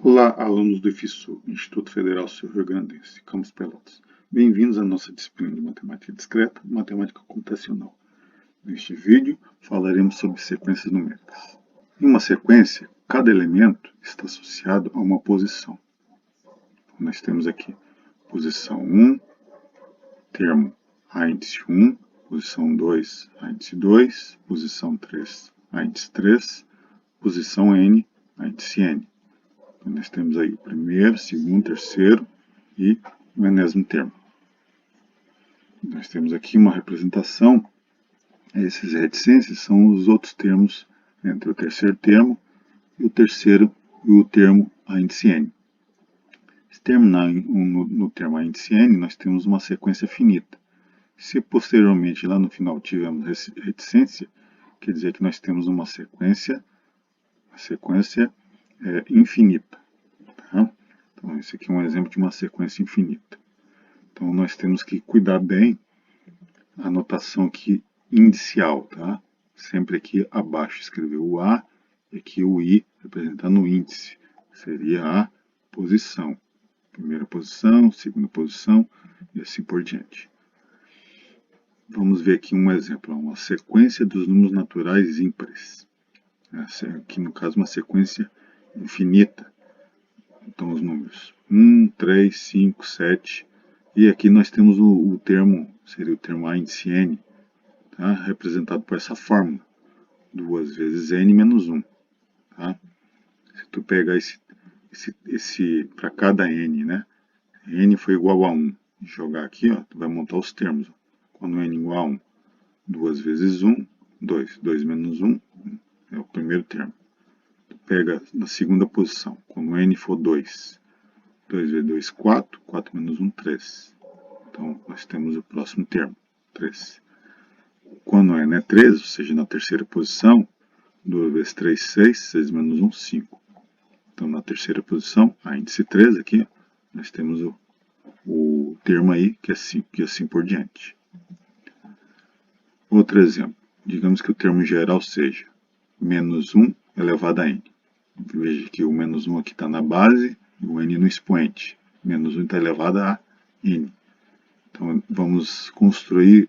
Olá, alunos do IFSU, Instituto Federal Sul-Rio-Grandense, Campus Pelotas. Bem-vindos à nossa disciplina de Matemática Discreta e Matemática Computacional. Neste vídeo, falaremos sobre sequências numéricas. Em uma sequência, cada elemento está associado a uma posição. Nós temos aqui posição 1, termo a índice 1, posição 2, a índice 2, posição 3, a índice 3, posição n, a índice n. Nós temos aí o primeiro, segundo, terceiro e o enésimo termo. Nós temos aqui uma representação. Esses reticências são os outros termos entre o terceiro termo e o terceiro e o termo a índice n. Se terminar no termo a índice n, nós temos uma sequência finita. Se posteriormente lá no final tivermos reticência, quer dizer que nós temos uma sequência infinita. Tá? Então, esse aqui é um exemplo de uma sequência infinita. Então, nós temos que cuidar bem a notação aqui indicial. Tá? Sempre aqui abaixo escrever o A e aqui o I representando o índice. Seria a posição. Primeira posição, segunda posição e assim por diante. Vamos ver aqui um exemplo. Uma sequência dos números naturais ímpares. Aqui no caso uma sequência infinita. Então os números 1, 3, 5, 7. E aqui nós temos o termo, seria o termo a índice n, tá? Representado por essa fórmula. 2 vezes n menos 1. Tá? Se tu pegar esse para cada n, né? N foi igual a 1. E jogar aqui, ó, tu vai montar os termos. Quando n igual a 1, 2 vezes 1, 2. 2 menos 1, 1. É o primeiro termo. Pega na segunda posição, quando n for 2. 2 vezes 2, 4. 4 menos 1, 3. Então, nós temos o próximo termo, 3. Quando n é 3, ou seja, na terceira posição, 2 vezes 3, 6. 6 menos 1, 5. Então, na terceira posição, a índice 3 aqui, nós temos o termo aí, que é 5, e assim por diante. Outro exemplo. Digamos que o termo geral seja menos 1 elevado a n. Veja que o menos 1 aqui está na base e o n no expoente. Menos 1 está elevado a n. Então, vamos construir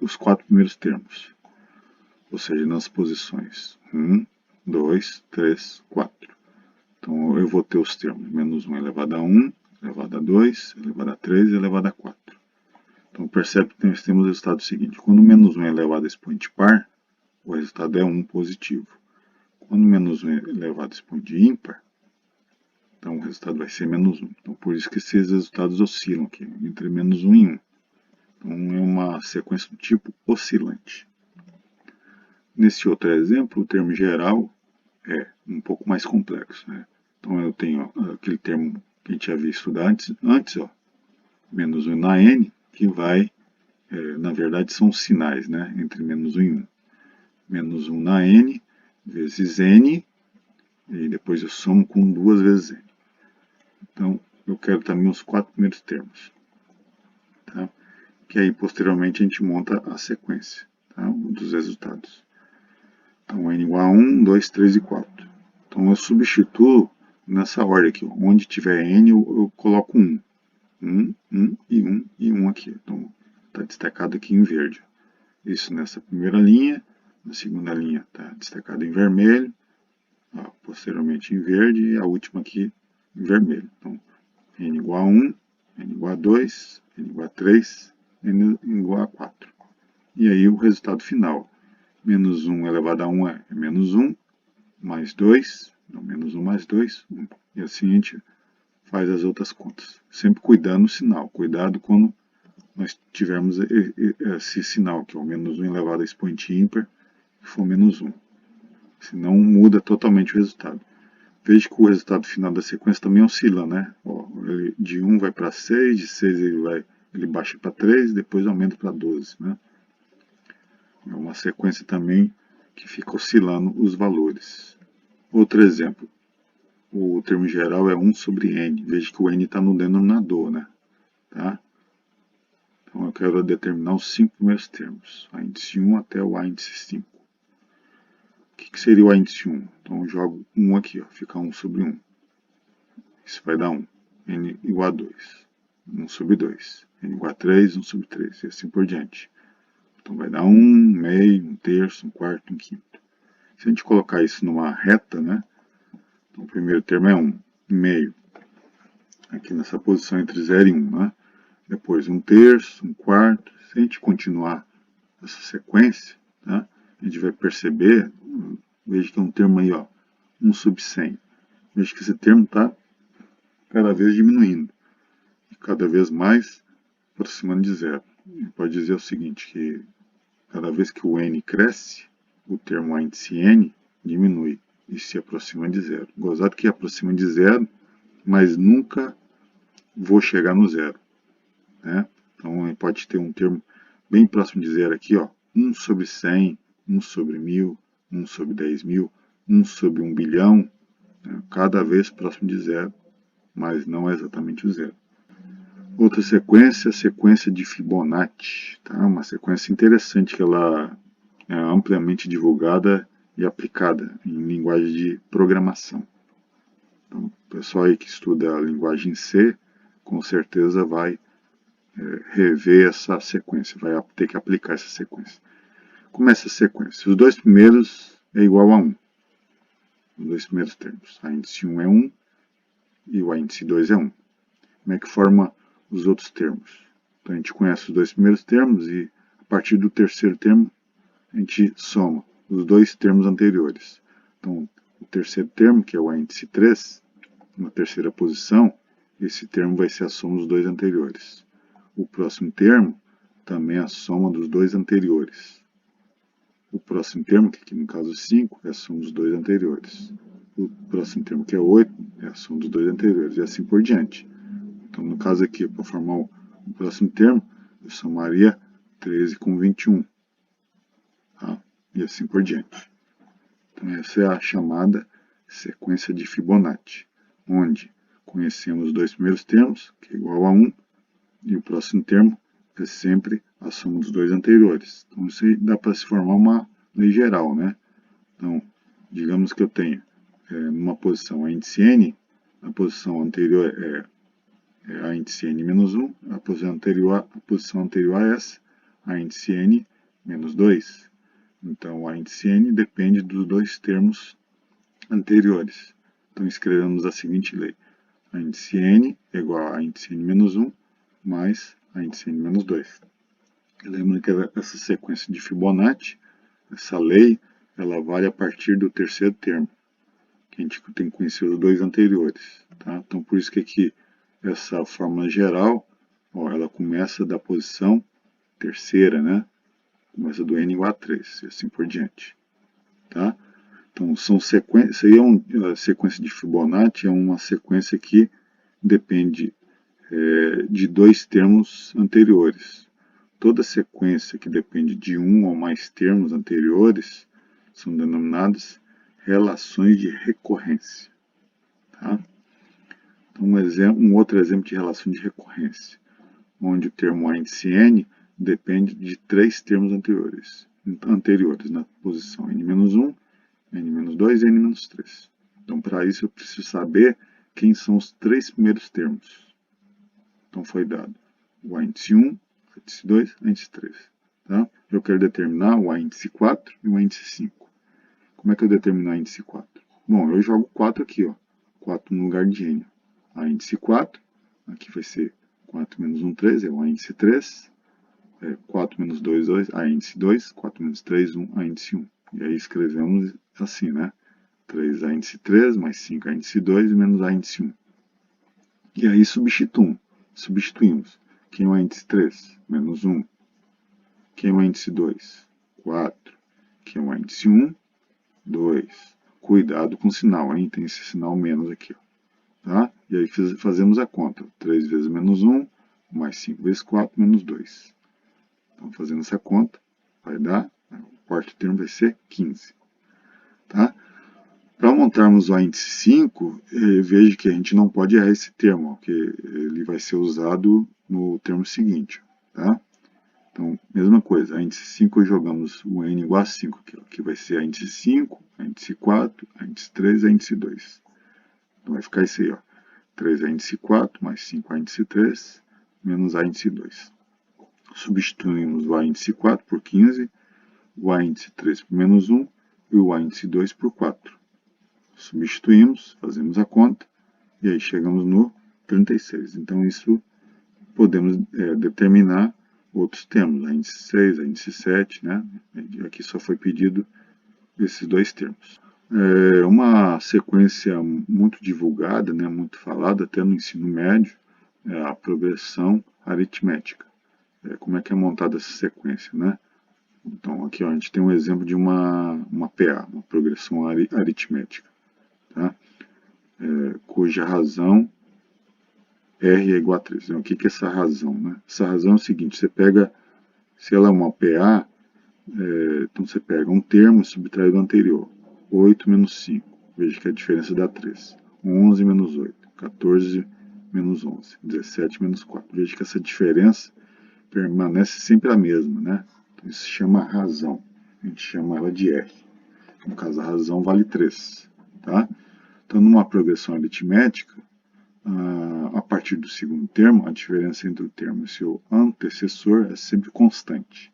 os 4 primeiros termos. Ou seja, nas posições 1, 2, 3, 4. Então, eu vou ter os termos menos 1 elevado a 1, elevado a 2, elevado a 3 e elevado a 4. Então, percebe que nós temos o resultado seguinte. Quando menos 1 é elevado a expoente par, o resultado é 1 positivo. Quando menos 1 é elevado a expoente ímpar, então o resultado vai ser menos 1. Então, por isso que esses resultados oscilam aqui, entre menos 1 e 1. Então, é uma sequência do tipo oscilante. Nesse outro exemplo, o termo geral é um pouco mais complexo. Né? Então, eu tenho aquele termo que a gente havia estudado antes ó, menos 1 na n, que vai, na verdade, são sinais, né, entre menos 1 e 1. Menos 1 na n, vezes n, e depois eu somo com 2 vezes n. Então, eu quero também os 4 primeiros termos. Tá? Que aí, posteriormente, a gente monta a sequência tá? Dos resultados. Então, n igual a 1, 2, 3 e 4. Então, eu substituo nessa ordem aqui. Onde tiver n, eu coloco 1. 1, 1 e 1 e 1 aqui. Então, está destacado aqui em verde. Isso nessa primeira linha. Na segunda linha está destacado em vermelho. Posteriormente em verde. E a última aqui em vermelho. Então, n igual a 1, n igual a 2, n igual a 3, n igual a 4. E aí o resultado final. Menos 1 elevado a 1 é menos 1, mais 2, não, menos 1 mais 2, 1. E assim a gente faz as outras contas. Sempre cuidando do sinal. Cuidado quando nós tivermos esse sinal, que é o menos 1 elevado a expoente ímpar, que for menos 1. Senão muda totalmente o resultado. Veja que o resultado final da sequência também oscila, né? Ó, ele de 1 vai para 6, de 6 ele baixa para 3, depois aumenta para 12. Né? É uma sequência também que fica oscilando os valores. Outro exemplo. O termo geral é 1 sobre n. Veja que o n está no denominador, né? Tá? Então eu quero determinar os 5 primeiros termos. A índice 1 até o a índice 5. O que seria o a índice 1? Então eu jogo 1 aqui, ó, fica 1 sobre 1. Isso vai dar 1. N igual a 2. 1 sobre 2. N igual a 3, 1 sobre 3. E assim por diante. Então vai dar 1, meio, 1 terço, 1 quarto, 1 quinto. Se a gente colocar isso numa reta, né? Então o primeiro termo é 1, meio. Aqui nessa posição entre 0 e 1, né? Depois 1 terço, 1 quarto. Se a gente continuar essa sequência, tá? A gente vai perceber, veja que é um termo aí, ó, 1 sobre 100. Veja que esse termo está cada vez diminuindo. E cada vez mais aproximando de zero. A gente pode dizer o seguinte, que cada vez que o n cresce, o termo a índice n diminui e se aproxima de zero. Gozado que aproxima de zero, mas nunca vou chegar no zero, né? Então, a gente pode ter um termo bem próximo de zero aqui, ó, 1 sobre 100, 1 sobre 1000, 1 sobre 10.000, 1 sobre 1 bilhão, né? Cada vez próximo de zero, mas não é exatamente o zero. Outra sequência, a sequência de Fibonacci, tá? Uma sequência interessante que ela é amplamente divulgada e aplicada em linguagem de programação. Então, o pessoal aí que estuda a linguagem C, com certeza vai rever essa sequência, vai ter que aplicar essa sequência. Como é essa sequência? Os dois primeiros é igual a 1. Os dois primeiros termos. A índice 1 é 1 e o índice 2 é 1. Como é que forma os outros termos? Então a gente conhece os dois primeiros termos e a partir do terceiro termo a gente soma os dois termos anteriores. Então o terceiro termo, que é o índice 3, na terceira posição, esse termo vai ser a soma dos dois anteriores. O próximo termo também é a soma dos dois anteriores. O próximo termo, que aqui no caso 5, é a soma dos dois anteriores. O próximo termo, que é 8, é a soma dos dois anteriores, e assim por diante. Então, no caso aqui, para formar o próximo termo, eu somaria 13 com 21. Tá? E assim por diante. Então, essa é a chamada sequência de Fibonacci, onde conhecemos os dois primeiros termos, que é igual a 1, e o próximo termo é sempre a soma dos dois anteriores. Então, isso aí dá para se formar uma lei geral, né? Então, digamos que eu tenho numa posição a índice n, a posição anterior é a índice n menos 1, a posição anterior a essa, a índice n menos 2. Então, a índice n depende dos dois termos anteriores. Então, escrevemos a seguinte lei. A índice n é igual a índice n menos 1 mais a índice n menos 2. Lembra que essa sequência de Fibonacci, essa lei, ela vale a partir do terceiro termo, que a gente tem que conhecer os dois anteriores. Tá? Então, por isso que aqui, essa fórmula geral, ó, ela começa da posição terceira, né? Começa do n igual a 3, e assim por diante. Tá? Então, isso aí é uma sequência de Fibonacci, é uma sequência que depende de dois termos anteriores. Toda sequência que depende de um ou mais termos anteriores são denominadas relações de recorrência. Tá? Então, um outro exemplo de relação de recorrência, onde o termo índice n depende de três termos anteriores na posição n-1, n-2 e n-3. Então, para isso, eu preciso saber quem são os três primeiros termos. Então, foi dado o índice 1, o índice 2 e o índice 3. Tá? Eu quero determinar o índice 4 e o índice 5. Como é que eu determino o índice 4? Bom, eu jogo 4 aqui, ó, 4 no lugar de n. A índice 4, aqui vai ser 4 menos 1, 3, é o índice 3. 4 menos 2, 2, a índice 2. 4 menos 3, 1, a índice 1. E aí escrevemos assim, né? 3 a índice 3, mais 5 a índice 2, menos a índice 1. E aí substituímos. Quem é o índice 3? Menos 1. Quem é o índice 2? 4. Quem é o índice 1? 2. Cuidado com o sinal, hein? Tem esse sinal menos aqui, ó. Tá? E aí fazemos a conta. 3 vezes menos 1, mais 5 vezes 4, menos 2. Então, fazendo essa conta, vai dar, o quarto termo vai ser 15. Tá? Para montarmos o índice 5, veja que a gente não pode errar esse termo, porque ele vai ser usado no termo seguinte. Tá? Então, mesma coisa, a índice 5 jogamos o n igual a 5, que vai ser a índice 5, a índice 4, a índice 3 e a índice 2. Então vai ficar isso aí, ó. 3 é índice 4, mais 5 é índice 3, menos A índice 2. Substituímos o A índice 4 por 15, o A índice 3 por menos 1 e o A índice 2 por 4. Substituímos, fazemos a conta, e aí chegamos no 36. Então, isso podemos determinar outros termos, a índice 6, a índice 7, né? Aqui só foi pedido esses dois termos. Uma sequência muito divulgada, né, muito falada até no ensino médio, é a progressão aritmética. Como é que é montada essa sequência, né? Então, aqui ó, a gente tem um exemplo de uma PA, uma progressão aritmética, tá? Cuja razão R é igual a 3. Então, o que é essa razão, né? Essa razão é o seguinte, você pega, se ela é uma PA, então você pega um termo e subtrai do anterior. 8 menos 5, veja que a diferença dá 3. 11 menos 8, 14 menos 11, 17 menos 4. Veja que essa diferença permanece sempre a mesma, né? Então, isso se chama razão. A gente chama ela de R. No caso, a razão vale 3. Tá? Então, numa progressão aritmética, a partir do segundo termo, a diferença entre o termo e seu antecessor é sempre constante.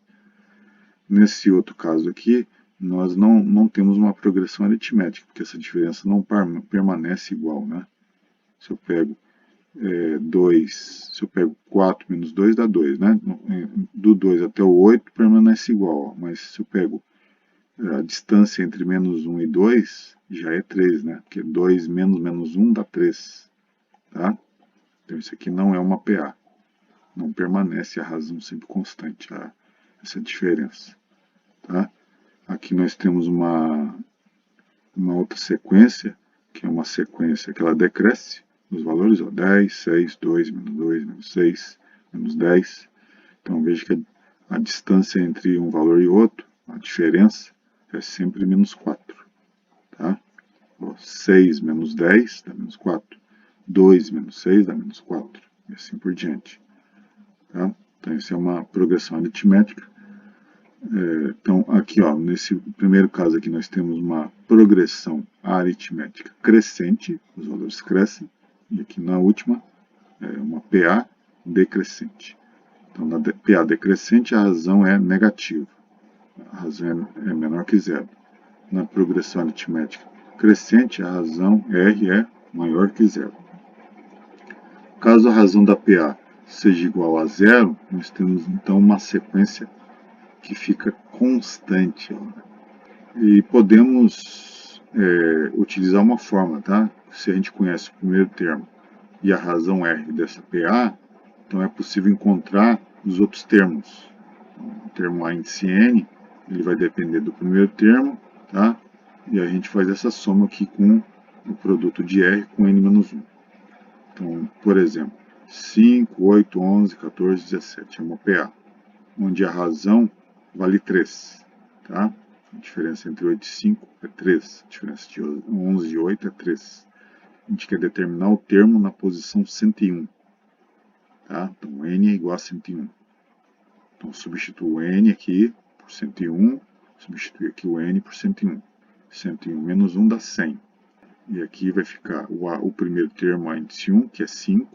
Nesse outro caso aqui, nós não temos uma progressão aritmética, porque essa diferença não permanece igual, né? Se eu pego 2, se eu pego 4 menos 2 dá 2, né? Do 2 até o 8 permanece igual, ó, mas se eu pego a distância entre menos 1 e 2, já é 3, né? Porque 2 menos 1 dá 3, tá? Então isso aqui não é uma PA, não permanece a razão sempre constante, essa diferença, tá? Aqui nós temos uma outra sequência, que é uma sequência que ela decresce os valores, ó, 10, 6, 2, menos 6, menos 10. Então veja que a distância entre um valor e outro, a diferença, é sempre menos 4. Tá? Ó, 6 menos 10 dá menos 4. 2 menos 6 dá menos 4. E assim por diante. Tá? Então isso é uma progressão aritmética. Então aqui, ó, nesse primeiro caso aqui, nós temos uma progressão aritmética crescente, os valores crescem. E aqui na última, uma PA decrescente. Então, na PA decrescente, a razão é negativa. A razão é menor que zero. Na progressão aritmética crescente, a razão R é maior que zero. Caso a razão da PA seja igual a zero, nós temos então uma sequência que fica constante. Ó. E podemos utilizar uma fórmula, tá? Se a gente conhece o primeiro termo e a razão R dessa PA, então é possível encontrar os outros termos. Então, o termo A índice N, ele vai depender do primeiro termo, tá? E a gente faz essa soma aqui com o produto de R com N menos 1. Então, por exemplo, 5, 8, 11, 14, 17 é uma PA, onde a razão vale 3, tá? A diferença entre 8 e 5 é 3, a diferença de 11 e 8 é 3. A gente quer determinar o termo na posição 101. Tá? Então, N é igual a 101. Então, substituo o N aqui por 101, substituo aqui o N por 101. 101 menos 1 dá 100. E aqui vai ficar o primeiro termo, A índice 1, que é 5.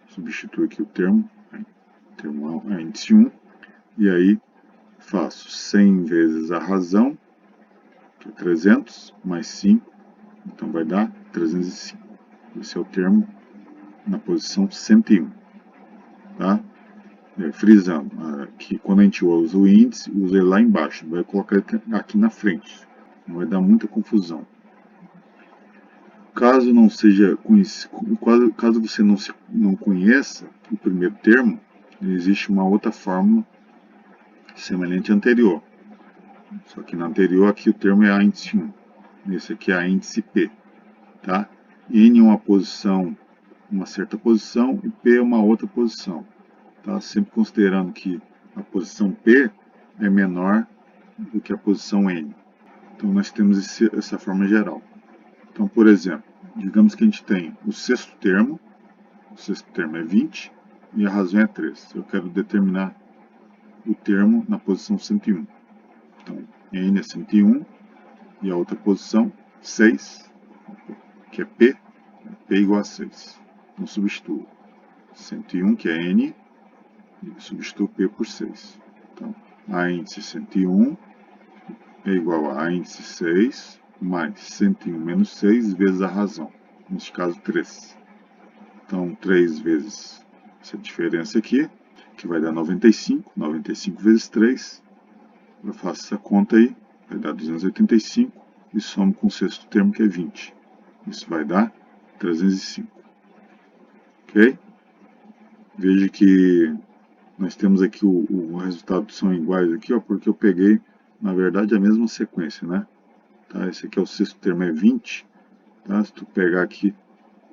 Substituo aqui o termo A índice 1. E aí, faço 100 vezes a razão, que é 300, mais 5. Então, vai dar 305. Esse é o termo na posição 101. Tá? Frisando, que quando a gente usa o índice, usa ele lá embaixo, vai colocar aqui na frente, não vai dar muita confusão. Caso não seja conhecido, caso você não conheça o primeiro termo, existe uma outra fórmula semelhante à anterior. Só que na anterior aqui o termo é A índice 1, esse aqui é A índice P. Tá? N é uma posição, uma certa posição, e P é uma outra posição. Tá? Sempre considerando que a posição P é menor do que a posição N. Então nós temos essa forma geral. Então, por exemplo, digamos que a gente tem o sexto termo é 20 e a razão é 3. Eu quero determinar o termo na posição 101. Então, N é 101 e a outra posição 6, que é P, P igual a 6. Então substituo 101, que é N, e substituo P por 6. Então, A índice 101 é igual a índice 6 mais 101 menos 6 vezes a razão, neste caso 3. Então, 3 vezes essa diferença aqui, que vai dar 95, 95 vezes 3, eu faço essa conta aí, vai dar 285, e somo com o sexto termo, que é 20. Isso vai dar 305. Ok? Veja que nós temos aqui o resultado são iguais aqui, ó, porque eu peguei, na verdade, a mesma sequência, né? Tá? Esse aqui é o sexto termo, é 20. Tá? Se tu pegar aqui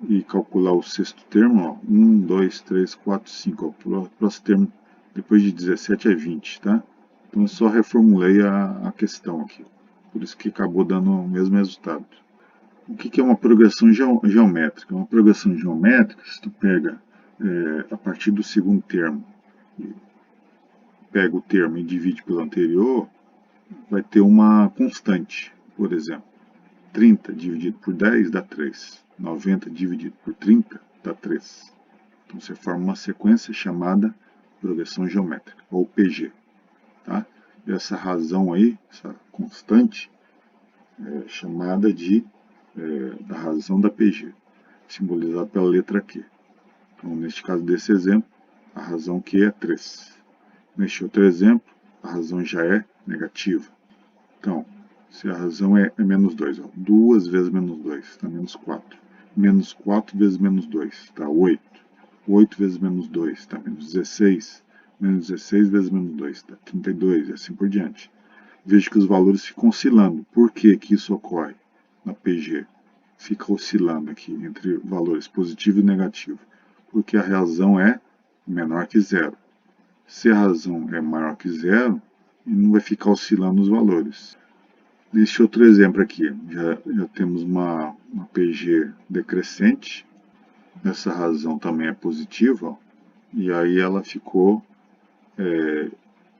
e calcular o sexto termo, ó, 1, 2, 3, 4, 5. Ó, o próximo termo, depois de 17, é 20. Tá? Então eu só reformulei a questão aqui. Por isso que acabou dando o mesmo resultado. O que é uma progressão geométrica? Uma progressão geométrica, se tu pega a partir do segundo termo, pega o termo e divide pelo anterior, vai ter uma constante. Por exemplo, 30 dividido por 10 dá 3. 90 dividido por 30 dá 3. Então você forma uma sequência chamada progressão geométrica, ou PG. Tá? E essa razão aí, essa constante, é chamada da razão da PG, simbolizada pela letra Q. Então, neste caso desse exemplo, a razão Q é 3. Neste outro exemplo, a razão já é negativa. Então, se a razão é menos 2, ó, 2 vezes menos 2 dá menos 4. Menos 4 vezes menos 2 dá 8. 8 vezes menos 2 dá menos 16. Menos 16 vezes menos 2 dá 32, e assim por diante. Veja que os valores ficam oscilando. Por que isso ocorre na PG? Fica oscilando aqui entre valores positivo e negativo. Porque a razão é menor que zero. Se a razão é maior que zero, não vai ficar oscilando os valores. Neste outro exemplo aqui, já temos uma PG decrescente. Essa razão também é positiva, ó, e aí ela ficou,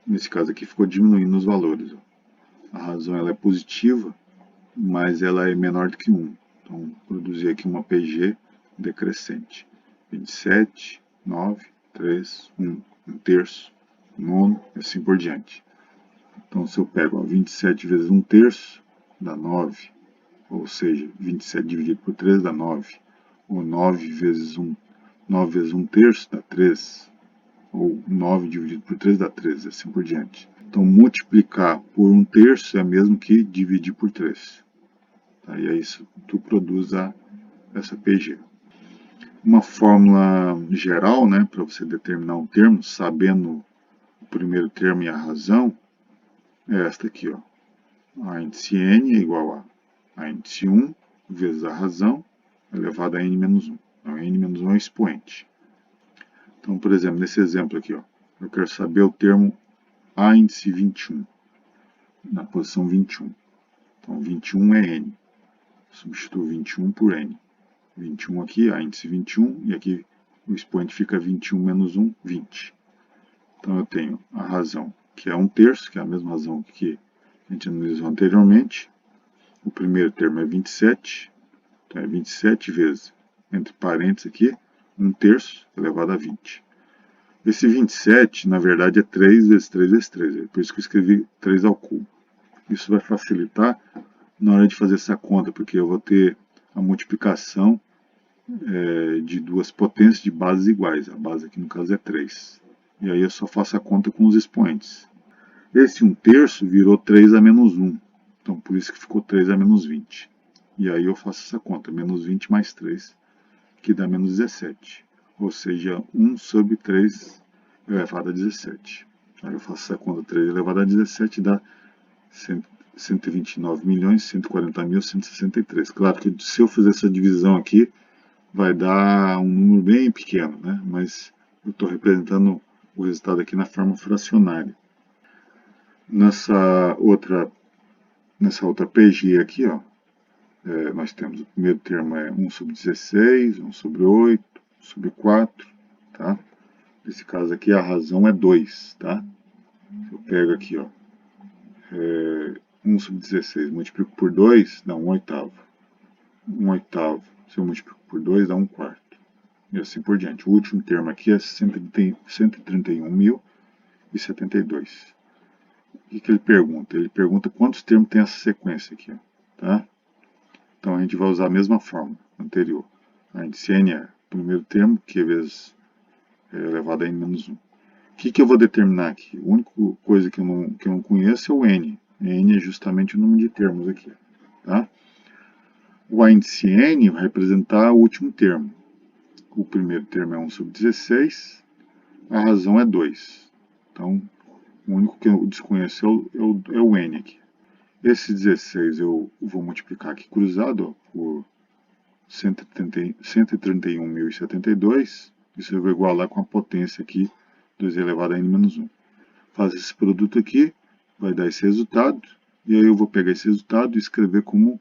nesse caso aqui, ficou diminuindo os valores. Ó. A razão ela é positiva, mas ela é menor do que 1. Então, produzi aqui uma PG decrescente. 27, 9, 3, 1, 1 terço, 9, e assim por diante. Então, se eu pego 27 vezes 1 terço, dá 9. Ou seja, 27 dividido por 3 dá 9. Ou 9 vezes 1 terço dá 3. Ou 9 dividido por 3 dá 13, assim por diante. Então, multiplicar por 1 terço é mesmo que dividir por 3. Tá? E é isso que tu produz essa PG. Uma fórmula geral, né, para você determinar um termo, sabendo o primeiro termo e a razão, é esta aqui, ó. A índice n é igual a índice 1 vezes a razão elevado a n menos 1. Então, n menos 1 é o expoente. Então, por exemplo, nesse exemplo aqui, ó, eu quero saber o termo a índice 21, na posição 21. Então, 21 é n. Substituo 21 por n. 21 aqui, a índice 21, e aqui o expoente fica 21 menos 1, 20. Então, eu tenho a razão, que é 1 terço, que é a mesma razão que a gente analisou anteriormente. O primeiro termo é 27, então é 27 vezes, entre parênteses aqui, 1 terço elevado a 20. Esse 27, na verdade, é 3 vezes 3 vezes 3, é por isso que eu escrevi 3 ao cubo. Isso vai facilitar na hora de fazer essa conta, porque eu vou ter a multiplicação de duas potências de bases iguais. A base aqui no caso é 3. E aí eu só faço a conta com os expoentes. Esse 1 terço virou 3 a menos 1. Então por isso que ficou 3 a menos 20. E aí eu faço essa conta, menos 20 mais 3, que dá menos 17. Ou seja, 1 sobre 3 elevado a 17. Aí eu faço essa conta, 3 elevado a 17 dá 129.140.163. Claro que se eu fizer essa divisão aqui, vai dar um número bem pequeno, né? Mas eu estou representando o resultado aqui na forma fracionária. Nessa outra PG aqui, ó, nós temos o primeiro termo é 1 sobre 16, 1 sobre 8, 1 sobre 4, tá? Nesse caso aqui a razão é 2, tá? Eu pego aqui, ó, 1 sobre 16, multiplico por 2, dá 1 oitavo. 1 oitavo Se eu multiplico por 2, dá 1/4. E assim por diante. O último termo aqui é 131.072. O que ele pergunta? Ele pergunta quantos termos tem essa sequência aqui. Tá? Então a gente vai usar a mesma fórmula anterior. A índice n é o primeiro termo, q vezes elevado a n menos 1. O que eu vou determinar aqui? A única coisa que eu não conheço é o n. N é justamente o número de termos aqui. Tá? O índice n vai representar o último termo. O primeiro termo é 1/16, a razão é 2. Então, o único que eu desconheço é o n aqui. Esse 16 eu vou multiplicar aqui cruzado ó, por 131.072. Isso eu vou igualar com a potência aqui, 2 elevado a n menos 1. Faz esse produto aqui, vai dar esse resultado. E aí eu vou pegar esse resultado e escrever como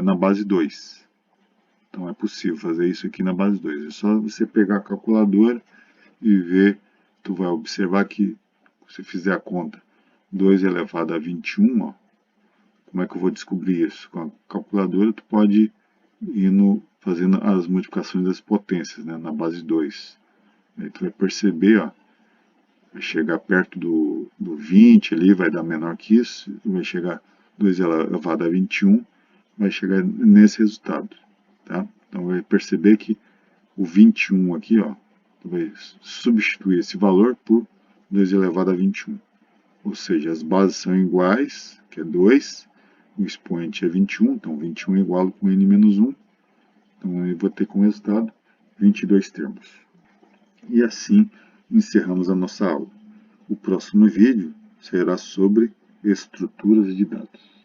na base 2. Então é possível fazer isso aqui na base 2. É só você pegar a calculadora e ver. Tu vai observar que, se fizer a conta, 2 elevado a 21, ó, como é que eu vou descobrir isso? Com a calculadora tu pode ir fazendo as multiplicações das potências, né, na base 2. Aí tu vai perceber, ó, vai chegar perto do 20 ali, vai dar menor que isso, vai chegar 2 elevado a 21, vai chegar nesse resultado. Tá? Então vai perceber que o 21 aqui, ó, vai substituir esse valor por 2 elevado a 21. Ou seja, as bases são iguais, que é 2, o expoente é 21, então 21 é igual com n menos 1. Então eu vou ter como resultado 22 termos. E assim encerramos a nossa aula. O próximo vídeo será sobre estruturas de dados.